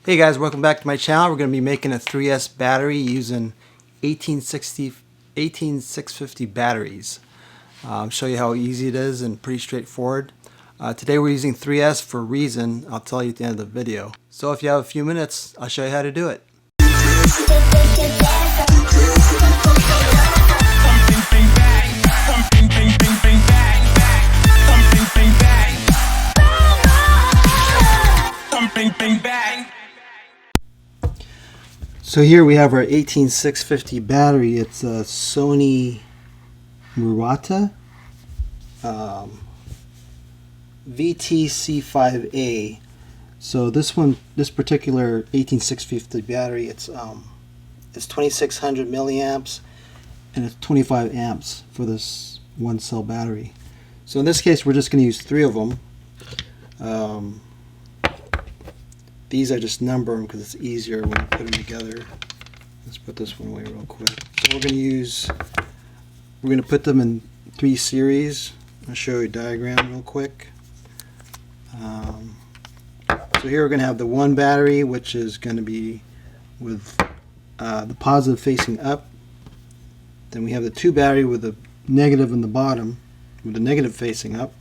Hey guys, welcome back to my channel. We're going to be making a 3S battery using 18650 batteries. Show you how easy it is and pretty straightforward. Today we're using 3S for a reason. I'll tell you at the end of the video. So if you have a few minutes, I'll show you how to do it. So here we have our 18650 battery. It's a Sony Murata VTC5A. So this particular 18650 battery, it's 2600 milliamps and it's 25 amps for this one cell battery. So in this case, we're just going to use 3 of them. These I just number them because it's easier when you put them together. Let's put this one away real quick. So we're going to put them in 3 series. I'll show you a diagram real quick. So here we're going to have the one battery, which is going to be with the positive facing up. Then we have the 2 battery with the negative in the bottom, with the negative facing up.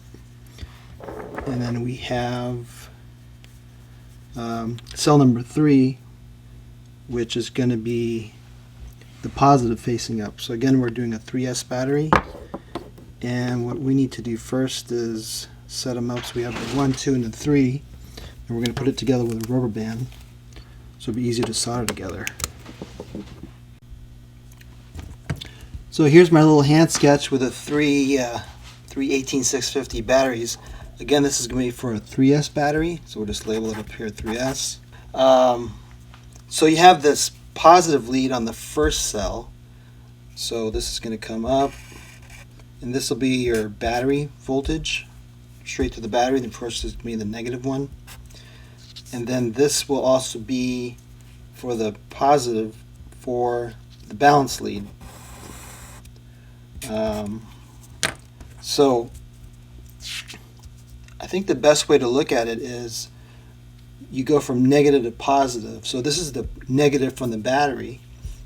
And then we have cell number 3, which is going to be the positive facing up. So again, we're doing a 3S battery, and what we need to do first is set them up. So we have the 1, 2, and the 3, and we're going to put it together with a rubber band so it'll be easier to solder together. So here's my little hand sketch with the three 18650 batteries. Again, this is going to be for a 3S battery, so we'll just label it up here 3S. So you have this positive lead on the first cell. So this is going to come up, and this will be your battery voltage, straight to the battery. Then first is going to be the negative one. And then this will also be for the positive for the balance lead. So I think the best way to look at it is you go from negative to positive. So this is the negative from the battery.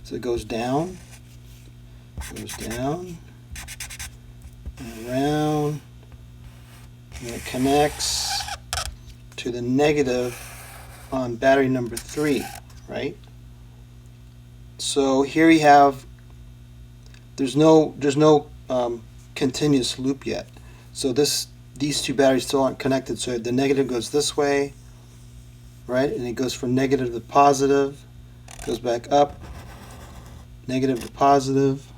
So it goes down, and around, and it connects to the negative on battery number 3, right? So here you have, there's no continuous loop yet. So these 2 batteries still aren't connected, so the negative goes this way, right? And it goes from negative to positive, goes back up, negative to positive,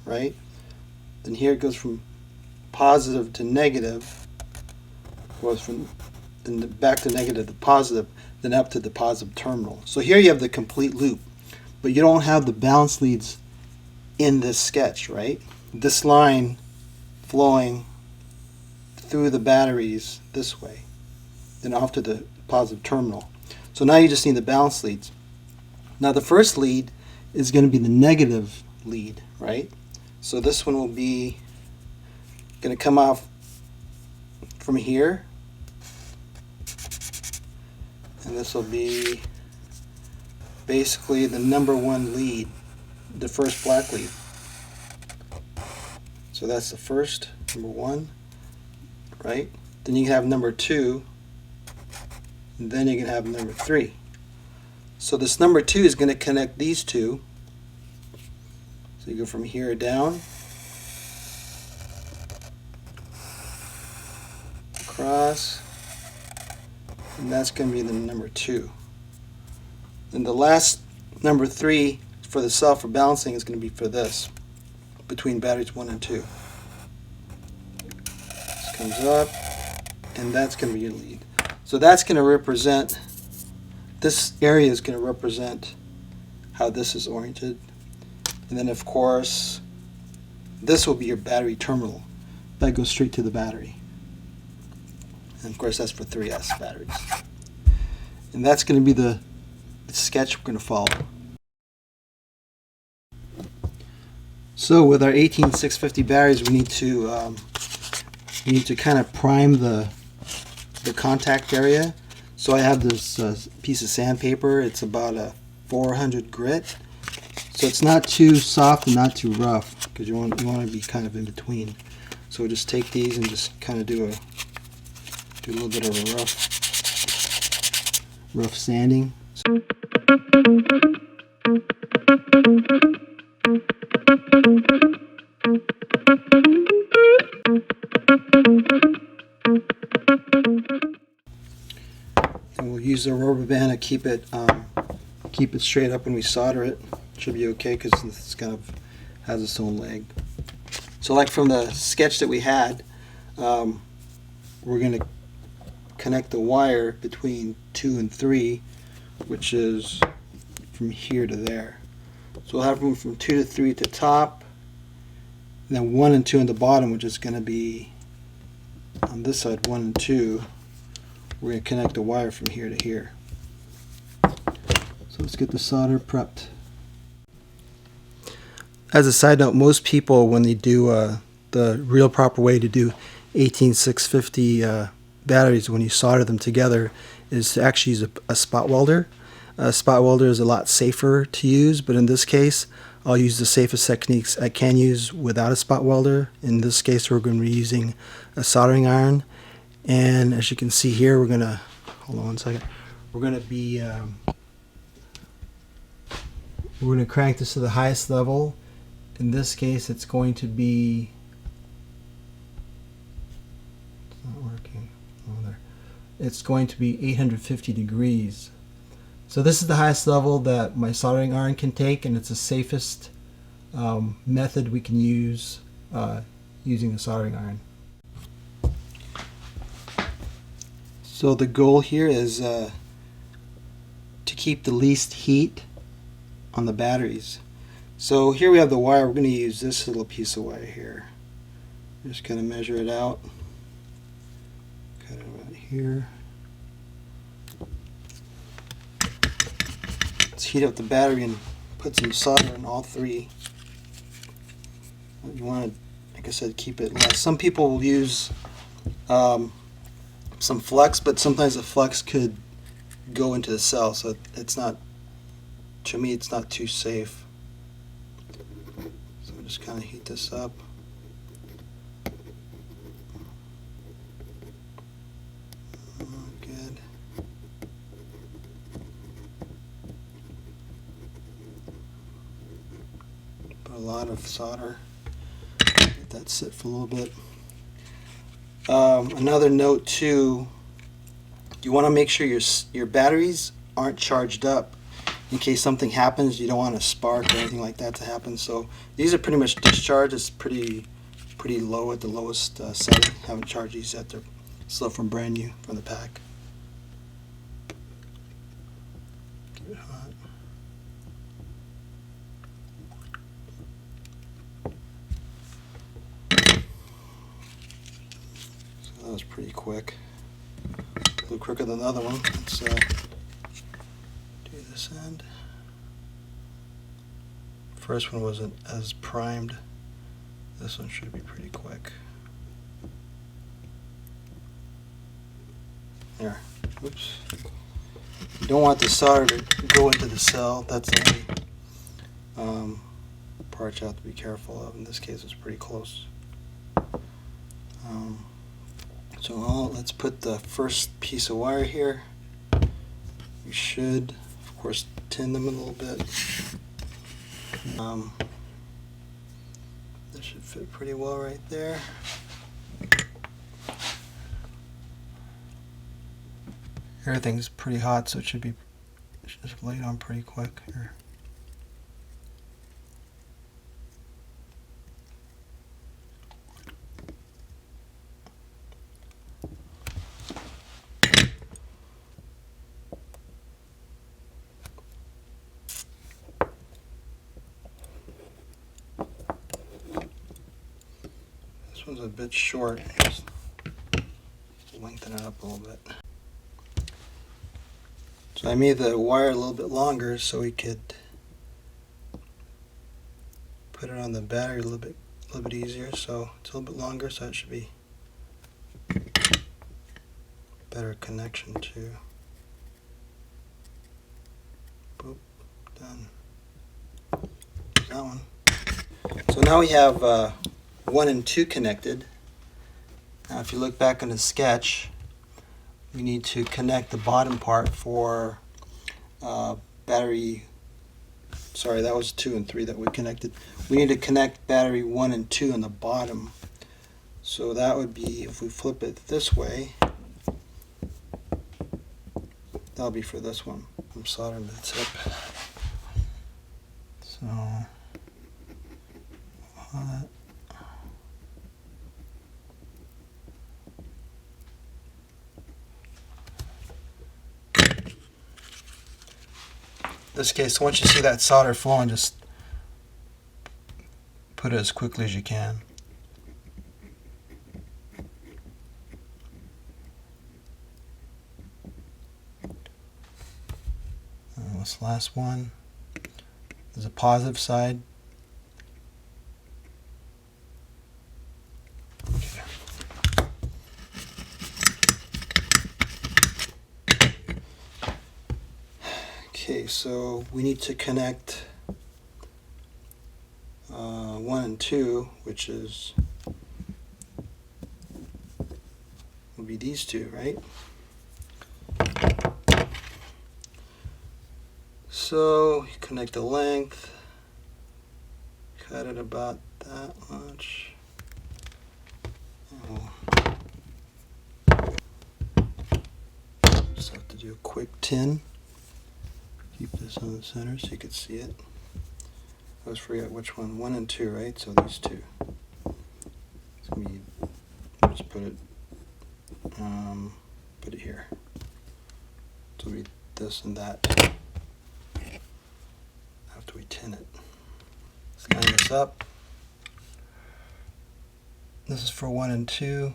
right? Then here it goes from positive to negative, goes from then back to negative to positive, then up to the positive terminal. So here you have the complete loop, but you don't have the balance leads in this sketch, right? This line flowing through the batteries this way, then off to the positive terminal. So now you just need the balance leads. Now the first lead is going to be the negative lead, right? So this one will be going to come off from here, and this will be basically the number 1 lead, the first black lead. So that's the first, number 1. Right? Then you can have number 2, and then you can have number 3. So this number 2 is going to connect these 2. So you go from here down, across, and that's going to be the number 2. Then the last number 3 for the cell for balancing is going to be for this, between batteries 1 and 2. Comes up, and that's going to be your lead. So that's going to represent, this area is going to represent how this is oriented. And then of course this will be your battery terminal. That goes straight to the battery. And of course that's for 3S batteries. And that's going to be the sketch we're going to follow. So with our 18650 batteries, we need to kind of prime the contact area. So I have this piece of sandpaper. It's about a 400 grit. So it's not too soft and not too rough, because you want to be kind of in between. So just take these and just kind of do a little bit of a rough sanding. And we'll use the rubber band to keep it straight up when we solder it. Should be okay because it's kind of has its own leg. So like from the sketch that we had, we're going to connect the wire between 2 and 3, which is from here to there. So we'll have room from 2 to 3 at the top, and then 1 and 2 on the bottom, which is going to be on this side 1 and 2. We're going to connect the wire from here to here. So let's get the solder prepped. As a side note, most people, when they do the real proper way to do 18650 batteries, when you solder them together, is to actually use a spot welder. A spot welder is a lot safer to use, but in this case, I'll use the safest techniques I can use without a spot welder. In this case, we're going to be using a soldering iron, and as you can see here, we're going to hold on one second. We're going to crank this to the highest level. In this case, it's going to be, it's not working. Oh, there. It's going to be 850 degrees. So this is the highest level that my soldering iron can take, and it's the safest method we can use using a soldering iron. So the goal here is to keep the least heat on the batteries. So here we have the wire. We're going to use this little piece of wire here. I'm just going to measure it out. Cut it right here. Let's heat up the battery and put some solder in all 3. You want to, like I said, keep it less. Some people will use some flux, but sometimes the flux could go into the cell, so it's not, to me, it's not too safe. So just kind of heat this up. Good. Put a lot of solder. Let that sit for a little bit. Another note too, you want to make sure your batteries aren't charged up. In case something happens, you don't want a spark or anything like that to happen. So these are pretty much discharged. It's pretty low at the lowest setting. Haven't charged these yet. They're still from brand new from the pack. Keep it hot. So that was pretty quick. A little quicker than the other one. Let's do this end. First one wasn't as primed. This one should be pretty quick. There. Oops. You don't want the solder to go into the cell. That's the only part you have to be careful of. In this case, it's pretty close. Let's put the first piece of wire here. You should, of course, tin them a little bit. This should fit pretty well right there. Everything's pretty hot, so it should just laid on pretty quick here. This one's a bit short. Just lengthen it up a little bit. So I made the wire a little bit longer so we could put it on the battery a little bit easier. So it's a little bit longer, so it should be better connection too. done. There's that one. So now we have 1 and 2 connected. Now if you look back on the sketch, we need to connect the bottom part for battery. Sorry, that was 2 and 3 that we connected. We need to connect battery 1 and 2 on the bottom. So that would be, if we flip it this way, that'll be for this one. I'm soldering the tip. So, in this case, once you see that solder flowing, just put it as quickly as you can. And this last one is a positive side. Okay, so we need to connect 1 and 2, which is will be these two, right? So you connect the length, cut it about that much. Just have to do a quick tin. Keep this on the center so you can see it. I always forget which one. 1 and 2, right? So these two. It's gonna be, just put it here. So it'll be this and that after we tin it. Let's line this up. This is for 1 and 2.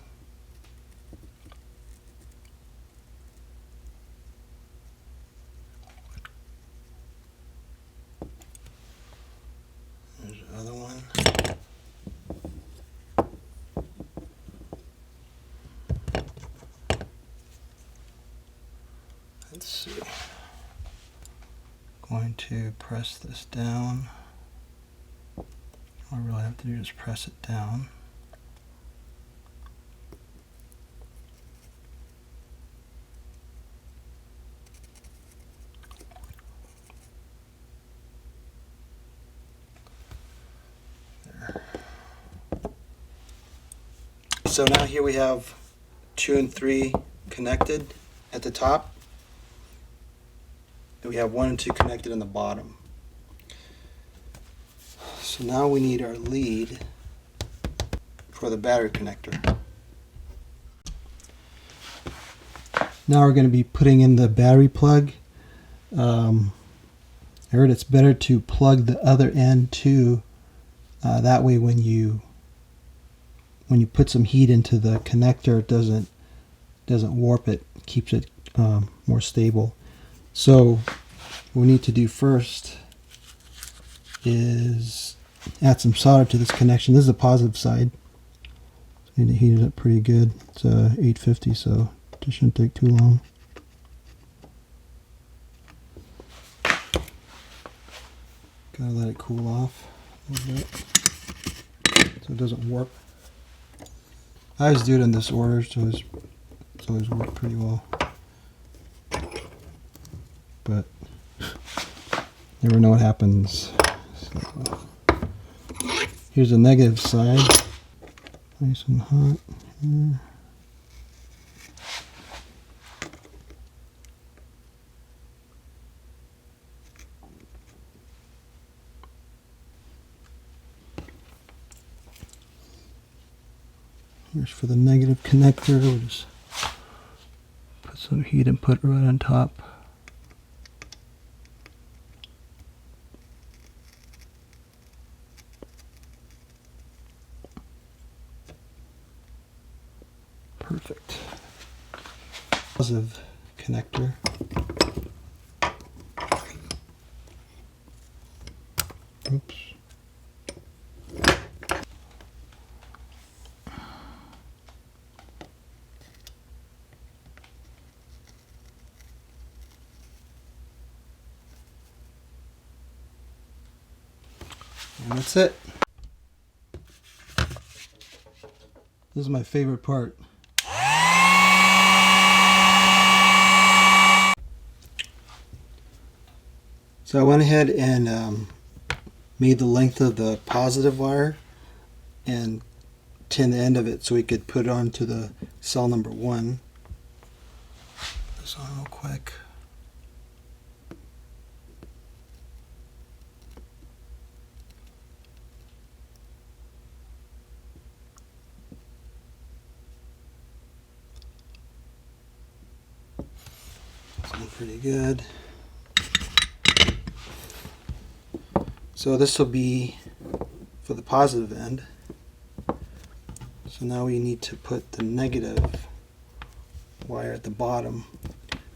There's the other one. Let's see. Going to press this down. All I really have to do is press it down. There. So now here we have 2 and 3 connected at the top. And we have 1 and 2 connected on the bottom. So now we need our lead for the battery connector. Now we're going to be putting in the battery plug. I heard it's better to plug the other end too. That way when you put some heat into the connector, it doesn't warp it, keeps it more stable. So what we need to do first is add some solder to this connection. This is the positive side. So we need to heat it up pretty good. It's 850, so it shouldn't take too long. Gotta let it cool off a little bit so it doesn't warp. I always do it in this order, so it's always worked pretty well. But never know what happens. So, here's the negative side. Nice and hot here. Here's for the negative connector. We'll just put some heat and put it right on top. Perfect. Positive connector. Oops. And that's it. This is my favorite part. So I went ahead and made the length of the positive wire and tin the end of it so we could put it onto the cell number 1. Put this on real quick. Sounds pretty good. So this will be for the positive end. So now we need to put the negative wire at the bottom.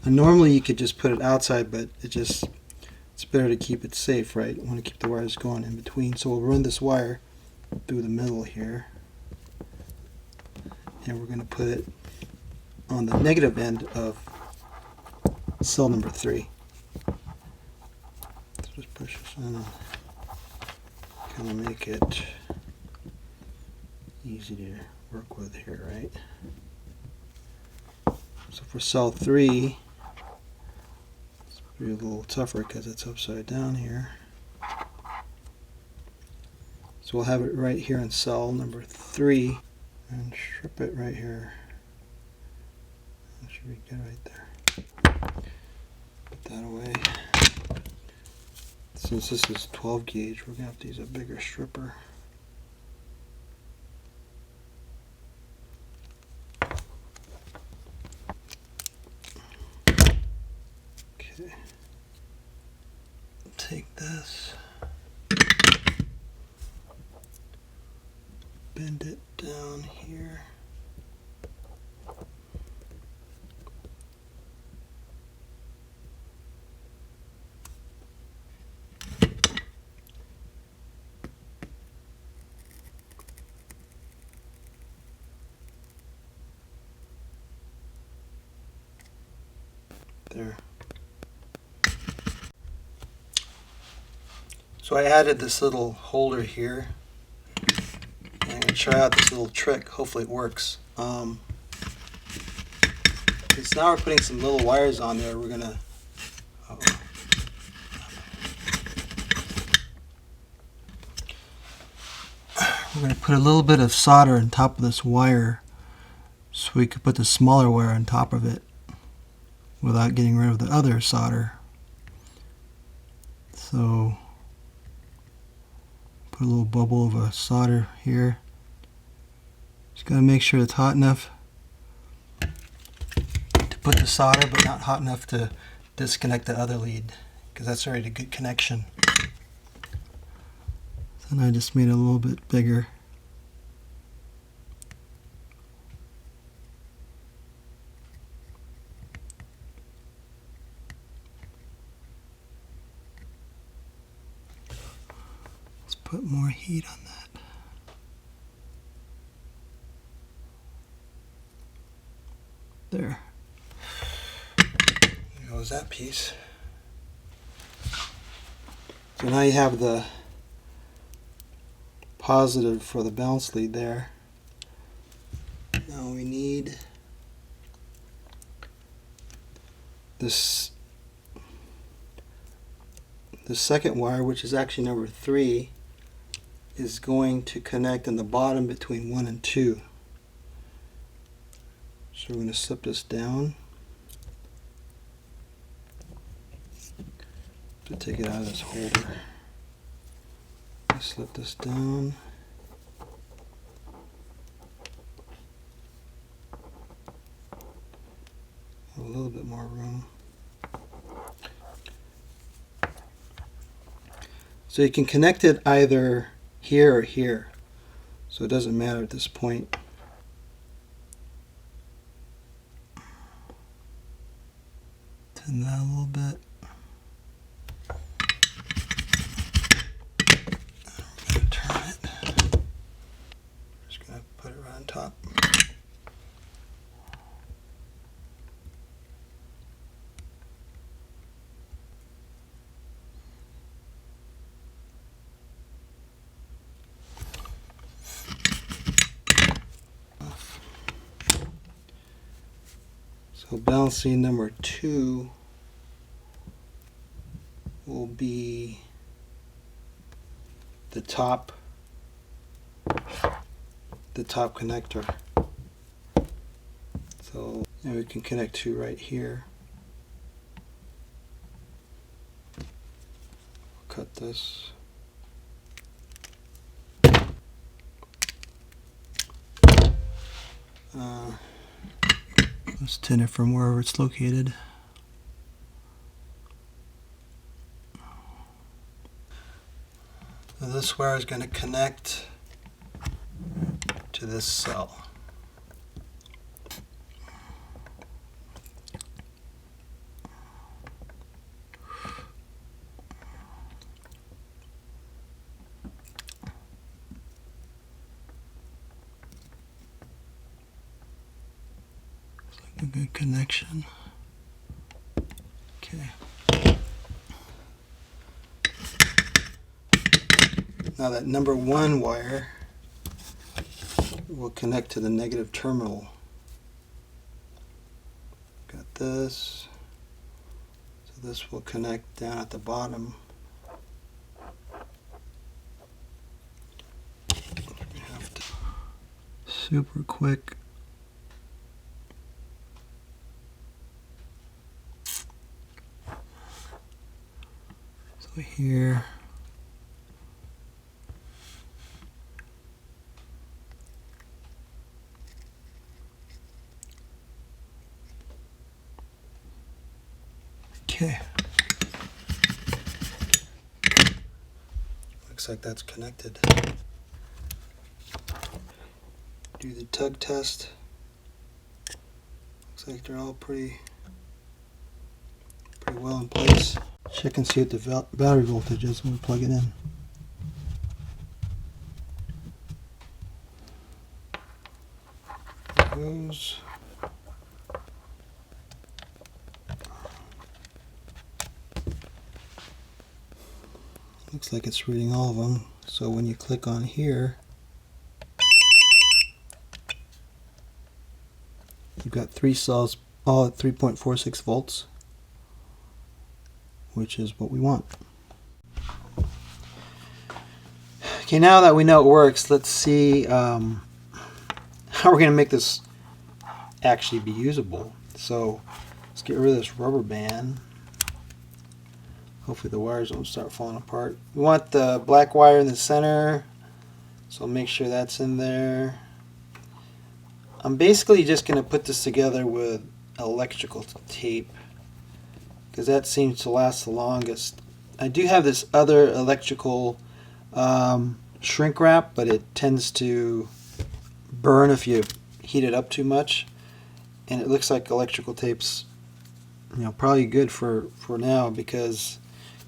And normally you could just put it outside, but it's better to keep it safe, right? You want to keep the wires going in between. So we'll run this wire through the middle here. And we're going to put it on the negative end of cell number 3. So just push this in and kind of make it easy to work with here, right? So for cell 3, it's a little tougher because it's upside down here. So we'll have it right here in cell number 3 and strip it right here. That should be good right there. Put that away. Since this is 12 gauge, we're going to have to use a bigger stripper. Okay. Take this, bend it down here. There. So I added this little holder here. I'm going to try out this little trick. Hopefully it works. Because now we're putting some little wires on there. We're going to put a little bit of solder on top of this wire so we could put the smaller wire on top of it without getting rid of the other solder. So put a little bubble of a solder here. Just got to make sure it's hot enough to put the solder, but not hot enough to disconnect the other lead, because that's already a good connection. So now I just made it a little bit bigger. Put more heat on that. There. There goes that piece. So now you have the positive for the bounce lead there. Now we need this the second wire, which is actually number 3, is going to connect in the bottom between 1 and 2. So we're going to slip this down to take it out of this holder. Slip this down. A little bit more room. So you can connect it either here or here, so it doesn't matter at this point. Turn that a little bit. We're going to turn it. Just going to put it right on top. So balancing number 2 will be the top connector. So and we can connect 2 right here. Cut this. Let's tin it from wherever it's located. So this wire is going to connect to this cell. A good connection. Okay. Now that number 1 wire will connect to the negative terminal. Got this. So this will connect down at the bottom. We have to super quick. Here. Okay. Looks like that's connected. Do the tug test. Looks like they're all pretty well in place. Check and see what the battery voltage is when we plug it in. There it goes. Looks like it's reading all of them. So when you click on here, you've got 3 cells all at 3.46 volts. Which is what we want. Okay, now that we know it works, let's see how we're going to make this actually be usable. So let's get rid of this rubber band. Hopefully the wires don't start falling apart. We want the black wire in the center, so make sure that's in there. I'm basically just going to put this together with electrical tape, because that seems to last the longest. I do have this other electrical shrink wrap, but it tends to burn if you heat it up too much. And it looks like electrical tape's probably good for now, because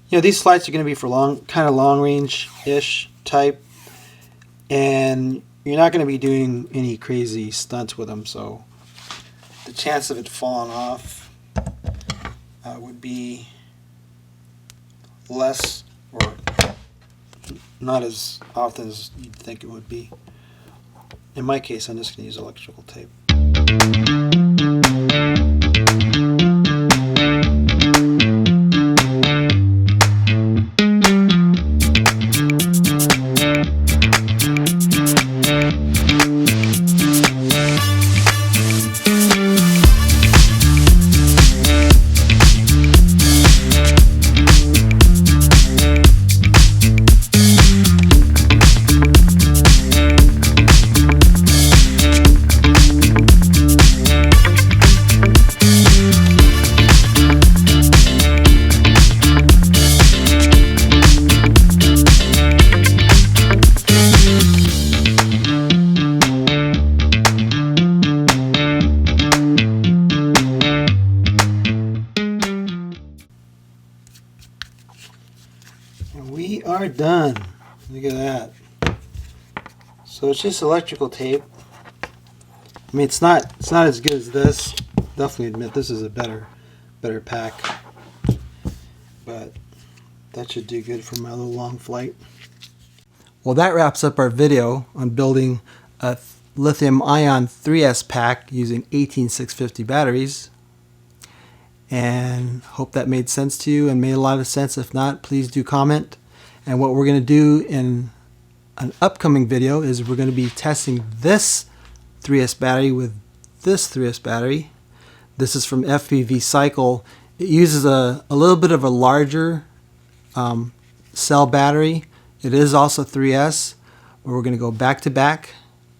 these flights are going to be for kind of long range-ish type, and you're not going to be doing any crazy stunts with them, so the chance of it falling off would be less, or not as often as you'd think it would be. In my case, I'm just going to use electrical tape. We are done. Look at that. So it's just electrical tape. I mean, it's not as good as this. Definitely admit this is a better pack. But that should do good for my little long flight. Well, that wraps up our video on building a lithium-ion 3S pack using 18650 batteries. and hope that made sense to you and made a lot of sense. If not, please do comment. And what we're going to do in an upcoming video is we're going to be testing this 3S battery with this 3S battery. This is from FPV Cycle. It uses a little bit of a larger cell battery. It is also 3S, but we're going to go back to back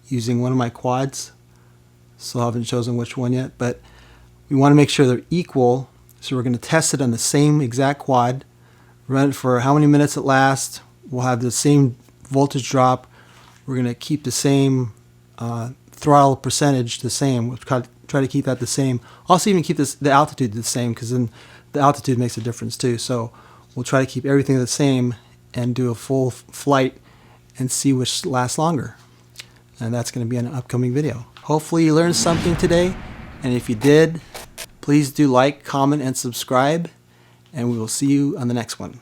using one of my quads. Still haven't chosen which one yet, but we want to make sure they're equal. So we're going to test it on the same exact quad, run it for how many minutes it lasts. We'll have the same voltage drop. We're going to keep the same throttle percentage the same. We'll try to keep that the same. Also even keep the altitude the same, because then the altitude makes a difference too. So we'll try to keep everything the same and do a full flight and see which lasts longer. And that's going to be in an upcoming video. Hopefully you learned something today, and if you did, please do like, comment, and subscribe, and we will see you on the next one.